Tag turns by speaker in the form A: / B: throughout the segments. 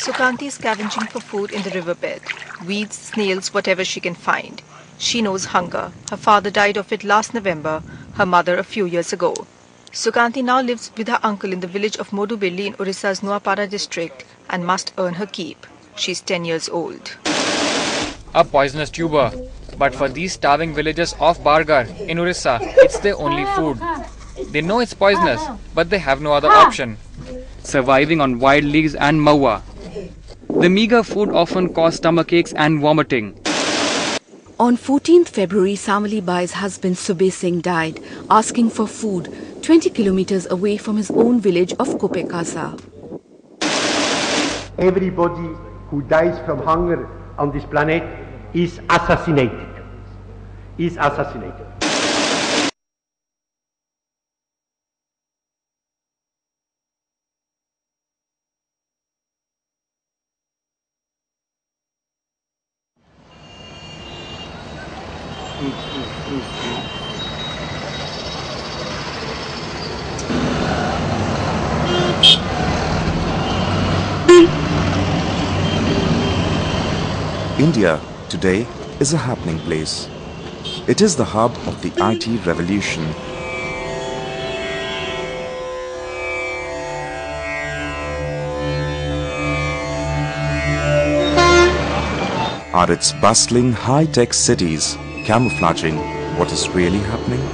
A: Sukanti is scavenging for food in the riverbed. Weeds, snails, whatever she can find. She knows hunger. Her father died of it last November, her mother a few years ago. Sukanti now lives with her uncle in the village of Modubelli in Orissa's Nuapara district and must earn her keep. She's 10 years old.
B: A poisonous tuber. But for these starving villagers of Bargarh in Orissa, it's their only food. They know it's poisonous, but they have no other option. Surviving on wild leaves and maua. The meager food often causes stomachaches and vomiting.
C: On 14th February, Samali Bai's husband Subeh Singh died, asking for food 20 kilometers away from his own village of Kopekasa.
D: Everybody who dies from hunger on this planet is assassinated.
E: India today is a happening place. It is the hub of the IT revolution. Are its bustling high-tech cities camouflaging what is really happening?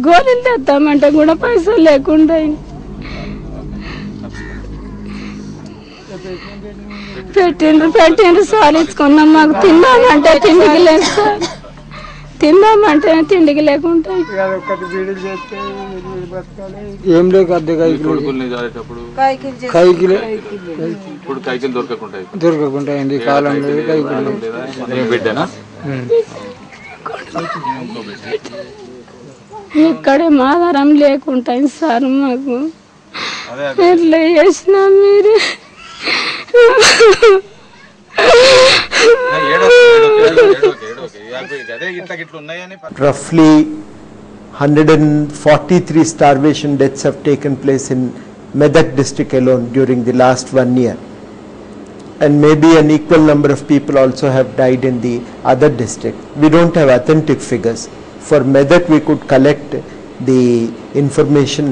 F: గోళీలు తెద్దామంటే కూడా పైసలు లేకుండా పెట్టిండ్రు sir ఇచ్చుకున్నాం. మాకు తిందామంటే తిండికి లేదు sir, తిందామంటే తిండికి లేకుండా
G: ఏం లేక అద్దె దొరకకుండా అయింది కాలంలో
F: ఇక్కడే ఆధారం లేకుంటాయి సార్. మాకు ఎట్లా చేసినా మీరు
D: Roughly 143 starvation deaths have taken place in Medak district alone during the last 1 year. And maybe an equal number of people also have died in the other district. We don't have authentic figures. For Medak we could collect the information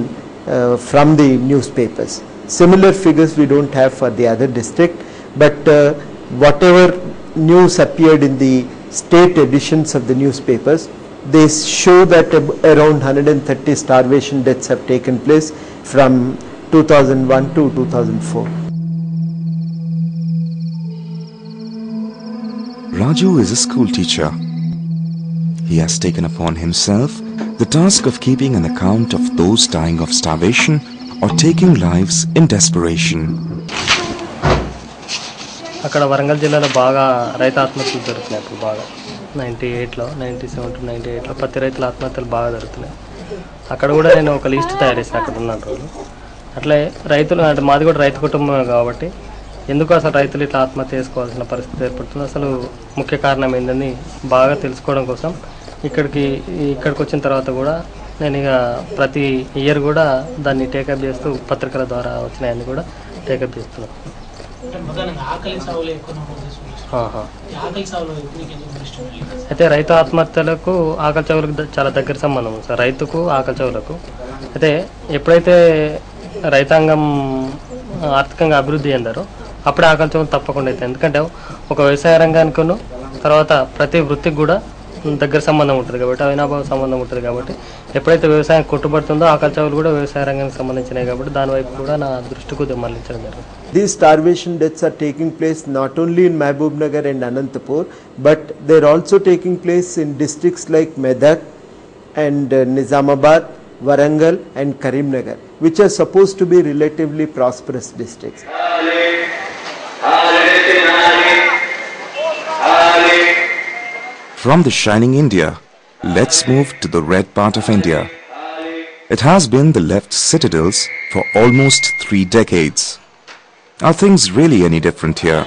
D: from the newspapers. Similar figures we don't have for the other district, but whatever news appeared in the state editions of the newspapers, they show that around 130 starvation deaths have taken place from 2001 to 2004.
E: Raju is a school teacher. He has taken upon himself the task of keeping an account of those dying of starvation or taking lives in desperation.
H: అక్కడ వరంగల్ జిల్లాలో బాగా రైతు ఆత్మహత్యలు జరుగుతున్నాయి. ఇప్పుడు బాగా 97 to 98లో ప్రతి రైతుల ఆత్మహత్యలు బాగా జరుగుతున్నాయి. అక్కడ కూడా నేను ఒక లిస్ట్ తయారు చేసిన అక్కడ ఉన్న రోజు. అట్లే రైతులు అంటే మాది కూడా రైతు కుటుంబం కాబట్టి ఎందుకు అసలు రైతులు ఇట్లా ఆత్మహత్య చేసుకోవాల్సిన పరిస్థితి ఏర్పడుతుంది, అసలు ముఖ్య కారణం ఏందని బాగా తెలుసుకోవడం కోసం ఇక్కడికి వచ్చిన తర్వాత కూడా నేను ఇక ప్రతి ఇయర్ కూడా దాన్ని టేకప్ చేస్తూ పత్రికల ద్వారా వచ్చినాయని కూడా టేకప్ చేస్తున్నాను. అయితే రైతు ఆత్మహత్యలకు ఆకలి చావులకు చాలా దగ్గర సంబంధం ఉంది సార్. రైతుకు ఆకలి చావులకు అయితే ఎప్పుడైతే రైతాంగం ఆర్థికంగా అభివృద్ధి చెందారో అప్పుడే ఆకలి చావులు తప్పకుండా అవుతాయి. ఎందుకంటే ఒక వ్యవసాయ రంగానికి తర్వాత ప్రతి వృత్తికి కూడా దగ్గర సంబంధం ఉంటుంది కాబట్టి, అవినాభావ సంబంధం ఉంటుంది కాబట్టి ఎప్పుడైతే వ్యవసాయం కొట్టుబడుతుందో ఆకలి చావులు కూడా వ్యవసాయ రంగానికి సంబంధించినవి కాబట్టి దాని వైపు కూడా నా దృష్టికి మళ్లించడం జరిగింది.
D: These starvation deaths are taking place not only in Mahbubnagar and Anantapur, but they are also taking place in districts like Medak and Nizamabad, Warangal and Karimnagar, which are supposed to be relatively prosperous districts.
E: From the shining India, let's move to the red part of India. It has been the left citadels for almost 3 decades. Are things really any different here?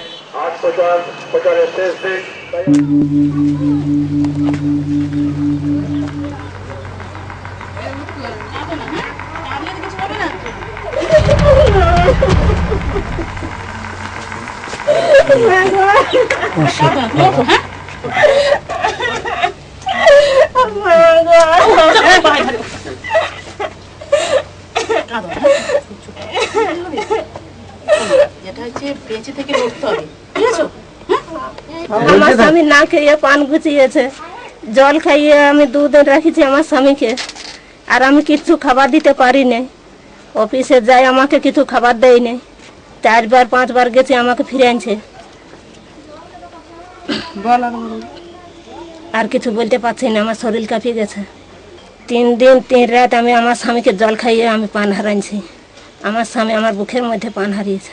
F: আমার স্বামী না খেয়ে পান গুছিয়েছে, জল খাইয়ে আমি 2 দিন রাখিছি আমার স্বামীকে, আর আমি কিছু খাবার দিতে পারি না। অফিসে যাই আমাকে কিছু খাবার দেয় না, 4বার 5বার গেছে আমাকে ফিরে আনছে। আর কিছু বলতে পারছি না, আমার শরীর কাঁপিয়ে গেছে। 3 দিন 3 রাত আমি আমার স্বামীকে জল খাইয়ে আমি পান হারাইছি। আমার স্বামী আমার বুকের মধ্যে পান হারিয়েছে।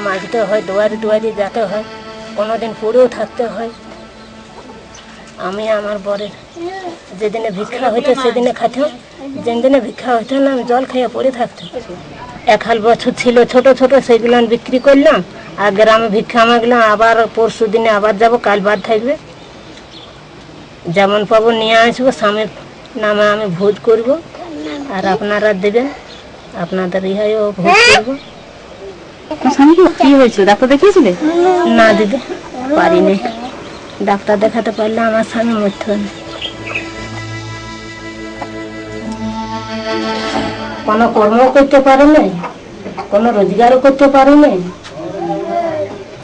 F: মাঝতে হয়, দুয়ারে দুয়ারে যেতে হয়, কোনোদিন পড়েও থাকতে হয়। আমি আমার বরের যেদিনে ভিক্ষা হইতো সেদিনে খাইতাম, যেদিনে ভিক্ষা হইতো না আমি জল খাইয়ে পড়ে থাকতাম। 1 বছর ছিল ছোট ছোট, সেগুলো বিক্রি করলাম। আর গ্রামে ভিক্ষা মাগলাম, আবার পরশু দিনে আবার যাব, কাল বাদ থাকবে। যেমন পাবো নিয়ে আসবো, স্বামীর নামে আমি ভোজ করব, আর আপনারা দেবেন, আপনাদের ইহাইও ভোজ করবো।
C: কি হয়েছিল, ডাক্তার দেখিয়েছিলে?
F: না দিদি, পারিনি। ডাক্তার দেখাতে পারলে আমার স্বামী মরত না। কোনো কর্ম করতে পারে নাই, কোনো রোজগারও করতে পারে নাই।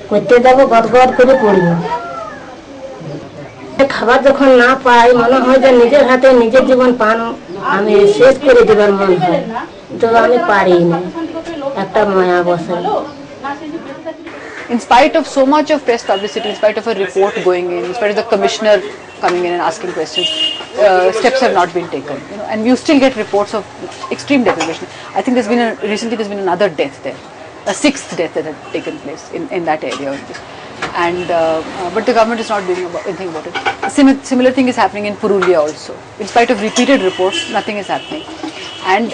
F: করতে যাবো গদগদ করে পড়বো। খাবার যখন না পাই, মনে হয় যে নিজের হাতে নিজের জীবন পান আমি শেষ করে দেবার মনে হয়, তো আমি পারি না। একটা মায়া বসে।
I: In spite of so much of press publicity, in spite of a report going in spite of the commissioner coming in and asking questions, steps have not been taken. And you still get reports of extreme deprivation. I think recently there's been another death there, a 6th death that had taken place in that area. And but the government is not doing anything about it. Similar thing is happening in Purulia also. In spite of repeated reports, nothing is happening. And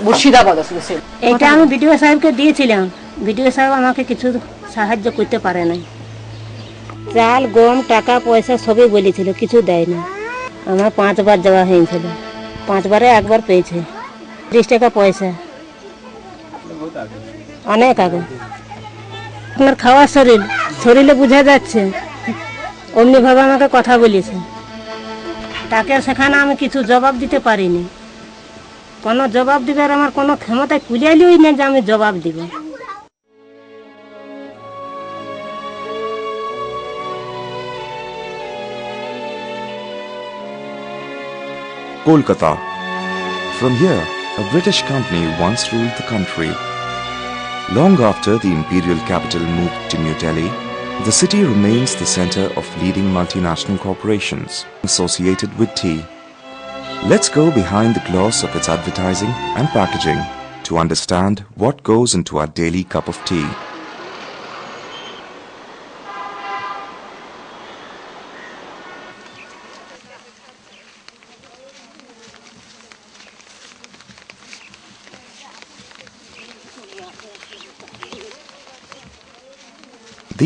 I: Murshidabad also the same.
F: এটা আমি BDO সাহেবকে দিয়েছিলাম, BDO সাহেব আমাকে কিছু সাহায্য করতে পারে নাই। চাল গম টাকা পয়সা সবই বলেছিল, কিছু দেয় না। আমার 5বার যাওয়া হয়েছিল, 5বারে 1বার পেয়েছে। 30 টাকা পয়সা, অনেক আগে। আপনার খাওয়ার শরীরে বোঝা যাচ্ছে, অমনিভাবে আমাকে কথা বলেছে। তাকে সেখানে আমি কিছু জবাব দিতে পারিনি। কোনো জবাব দিবার আমার কোনো ক্ষমতায় কুলিয়ালিই না যে আমি জবাব দিব।
E: Kolkata. From here, a British company once ruled the country. Long after the imperial capital moved to New Delhi, the city remains the center of leading multinational corporations associated with tea. Let's go behind the gloss of its advertising and packaging to understand what goes into our daily cup of tea.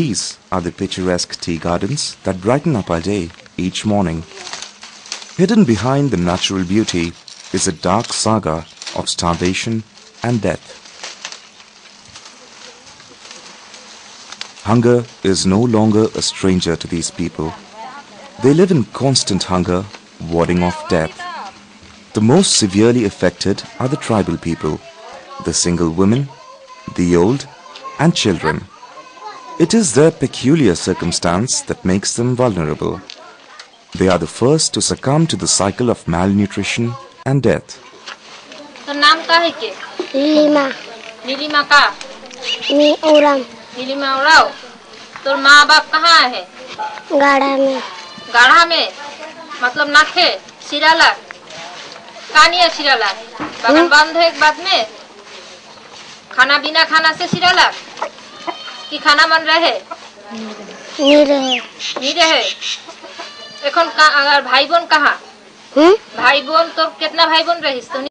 E: These are the picturesque tea gardens that brighten up our day each morning. Hidden behind the natural beauty is a dark saga of starvation and death. Hunger is no longer a stranger to these people. They live in constant hunger, warding off death. The most severely affected are the tribal people, the single women, the old, and children. It is their peculiar circumstance that makes them vulnerable. They are the first to succumb to the cycle of malnutrition and death.
J: तो नाम का है के?
K: नीलिमा।
J: नीलिमा का?
K: Aurum.
J: Nilima औराव। तो माँ बाप कहाँ है?
K: गाढ़ा में।
J: गाढ़ा में? मतलब नाखे? सिराला? कानी है सिराला? बागान बंद है एक बाद में? खाना बिना खाना से सिराला? कि खाना बन रहे?
K: नहीं रहे।
J: नहीं रहे। এখন ভাই বোন কাহা? ভাই বোন তোর कितना भाई বোন रहिस तो